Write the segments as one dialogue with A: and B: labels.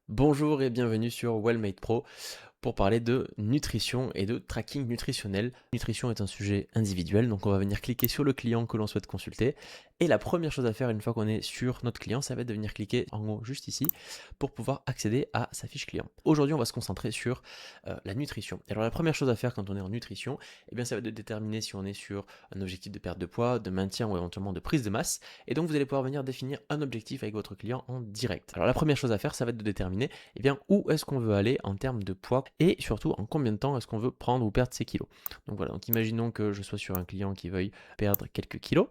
A: Bonjour et bienvenue sur Wellmade Pro pour parler de nutrition et de tracking nutritionnel. Nutrition est un sujet individuel, donc on va venir cliquer sur le client que l'on souhaite consulter. Et la première chose à faire une fois qu'on est sur notre client, ça va être de venir cliquer en haut juste ici pour pouvoir accéder à sa fiche client. Aujourd'hui, on va se concentrer sur la nutrition. Alors la première chose à faire quand on est en nutrition, eh bien, ça va être de déterminer si on est sur un objectif de perte de poids, de maintien ou éventuellement de prise de masse. Et donc vous allez pouvoir venir définir un objectif avec votre client en direct. Alors la première chose à faire, ça va être de déterminer eh bien, où est-ce qu'on veut aller en termes de poids et surtout en combien de temps est-ce qu'on veut prendre ou perdre ces kilos. Donc voilà, donc imaginons que je sois sur un client qui veuille perdre quelques kilos.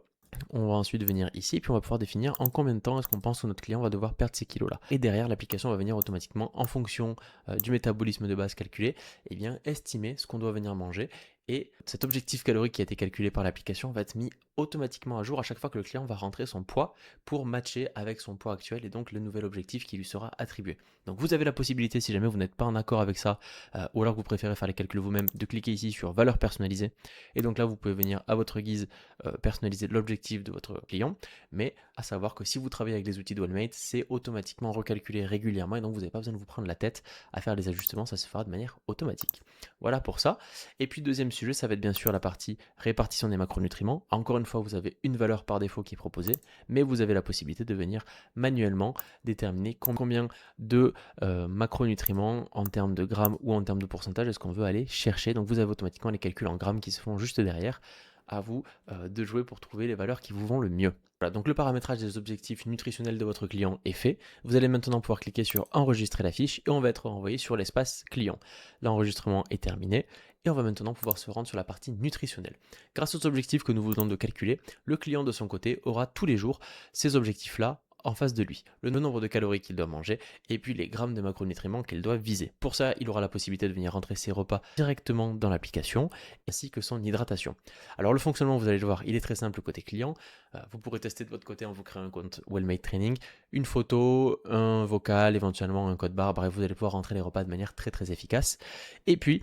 A: On va ensuite venir ici, puis on va pouvoir définir en combien de temps est-ce qu'on pense que notre client va devoir perdre ces kilos-là. Et derrière, l'application va venir automatiquement, en fonction du métabolisme de base calculé, eh bien, estimer ce qu'on doit venir manger. Et cet objectif calorique qui a été calculé par l'application va être mis automatiquement à jour à chaque fois que le client va rentrer son poids pour matcher avec son poids actuel et donc le nouvel objectif qui lui sera attribué. Donc vous avez la possibilité, si jamais vous n'êtes pas en accord avec ça, ou alors que vous préférez faire les calculs vous-même, de cliquer ici sur valeur personnalisée. Et donc là, vous pouvez venir à votre guise personnaliser l'objectif de votre client, mais à savoir que si vous travaillez avec les outils de Wellmate, c'est automatiquement recalculé régulièrement et donc vous n'avez pas besoin de vous prendre la tête à faire les ajustements, ça se fera de manière automatique. Voilà pour ça. Et puis deuxième sujet, ça va être bien sûr la partie répartition des macronutriments. Encore une fois, vous avez une valeur par défaut qui est proposée, mais vous avez la possibilité de venir manuellement déterminer combien de macronutriments en termes de grammes ou en termes de pourcentage est-ce qu'on veut aller chercher. Donc vous avez automatiquement les calculs en grammes qui se font juste derrière. À vous de jouer pour trouver les valeurs qui vous vont le mieux. Voilà, donc le paramétrage des objectifs nutritionnels de votre client est fait. Vous allez maintenant pouvoir cliquer sur enregistrer la fiche et on va être renvoyé sur l'espace client. L'enregistrement est terminé et on va maintenant pouvoir se rendre sur la partie nutritionnelle. Grâce aux objectifs que nous vous venons de calculer, le client de son côté aura tous les jours ces objectifs-là en face de lui, le nombre de calories qu'il doit manger et puis les grammes de macronutriments qu'il doit viser. Pour ça, il aura la possibilité de venir rentrer ses repas directement dans l'application ainsi que son hydratation. Alors le fonctionnement, vous allez le voir, il est très simple côté client. Vous pourrez tester de votre côté en vous créant un compte Wellmade Training, une photo, un vocal, éventuellement un code barre, bref, vous allez pouvoir rentrer les repas de manière très très efficace. Et puis,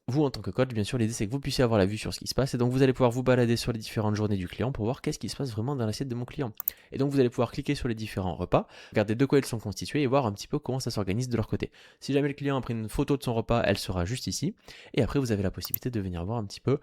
A: vous en tant que coach, bien sûr, l'idée c'est que vous puissiez avoir la vue sur ce qui se passe et donc vous allez pouvoir vous balader sur les différentes journées du client pour voir qu'est-ce qui se passe vraiment dans l'assiette de mon client. Et donc vous allez pouvoir cliquer sur les différents repas, regarder de quoi ils sont constitués et voir un petit peu comment ça s'organise de leur côté. Si jamais le client a pris une photo de son repas, elle sera juste ici. Et après vous avez la possibilité de venir voir un petit peu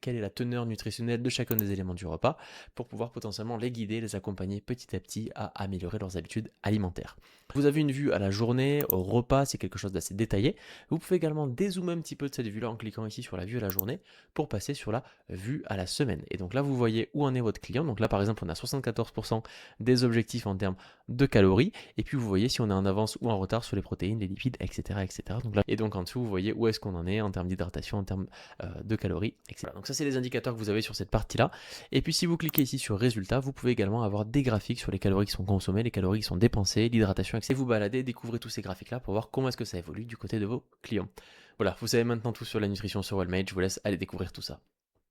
A: quelle est la teneur nutritionnelle de chacun des éléments du repas pour pouvoir potentiellement les guider, les accompagner petit à petit à améliorer leurs habitudes alimentaires. Vous avez une vue à la journée, au repas, c'est quelque chose d'assez détaillé. Vous pouvez également dézoomer un petit peu de cette vue-là en cliquant ici sur la vue à la journée pour passer sur la vue à la semaine. Et donc là, vous voyez où en est votre client. Donc là, par exemple, on a 74% des objectifs en termes de calories. Et puis, vous voyez si on est en avance ou en retard sur les protéines, les lipides, etc. etc. Donc là, et donc en dessous, vous voyez où est-ce qu'on en est en termes d'hydratation, en termes de calories, etc. Donc ça, c'est les indicateurs que vous avez sur cette partie-là. Et puis, si vous cliquez ici sur résultats, vous pouvez également avoir des graphiques sur les calories qui sont consommées, les calories qui sont dépensées, l'hydratation, etc. Et vous baladez, découvrez tous ces graphiques-là pour voir comment est-ce que ça évolue du côté de vos clients. Voilà, vous savez maintenant tout sur la nutrition sur Wellmade, je vous laisse aller découvrir tout ça.